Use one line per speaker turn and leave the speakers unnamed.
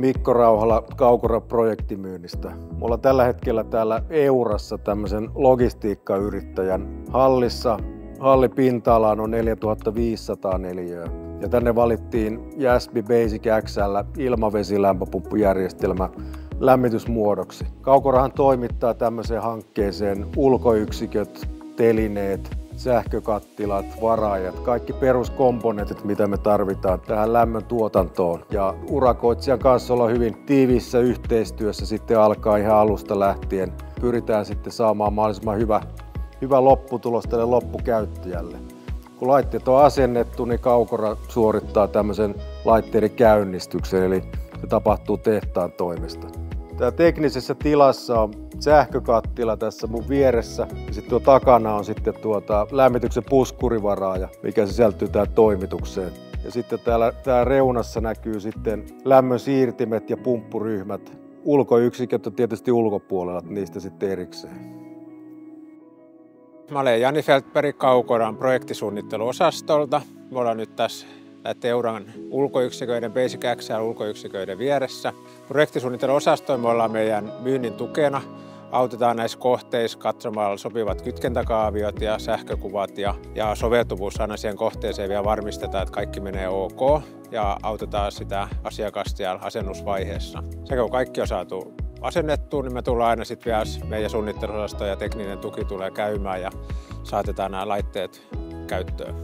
Mikko Rauhala Kaukora projektimyynnistä. Mulla on tällä hetkellä täällä Eurassa tämmöisen logistiikkayrittäjän hallissa. Hallipinta-ala on 4500 neliöä. Ja tänne valittiin Jäsby Basic XL ilmavesilämpöpumppujärjestelmä lämmitysmuodoksi. Kaukorahan toimittaa tämmöiseen hankkeeseen ulkoyksiköt, telineet, sähkökattilat, varaajat, kaikki peruskomponentit, mitä me tarvitaan tähän lämmön tuotantoon. Ja urakoitsijan kanssa ollaan hyvin tiiviissä yhteistyössä sitten alkaa ihan alusta lähtien. Pyritään sitten saamaan mahdollisimman hyvä lopputulos tälle loppukäyttäjälle. Kun laitteet on asennettu, niin Kaukora suorittaa tämmöisen laitteiden käynnistyksen, eli se tapahtuu tehtaan toimesta. Tää teknisessä tilassa on sähkökattila tässä mun vieressä ja sitten tuo takana on sitten lämmityksen puskurivaraaja, mikä sisältyy tähän toimitukseen. Ja sitten täällä reunassa näkyy sitten lämmön siirtimet ja pumppuryhmät. Ulkoyksiköt on tietysti ulkopuolella, niistä sitten erikseen.
Mä olen Jani Feldberg Kaukoran projektisuunnitteluosastolta. Me ollaan nyt tässä Euran ulkoyksiköiden Basic XL ulkoyksiköiden vieressä. Projektisuunnitteluosastoilla me ollaan meidän myynnin tukena. Autetaan näissä kohteissa katsomalla sopivat kytkentäkaaviot ja sähkökuvat ja soveltuvuus aina siihen kohteeseen vielä varmistetaan, että kaikki menee ok ja autetaan sitä asiakasta siellä asennusvaiheessa. Sekä kun kaikki on saatu asennettua, niin me tullaan aina sitten vielä meidän suunnitteluosasto ja tekninen tuki tulee käymään ja saatetaan nämä laitteet käyttöön.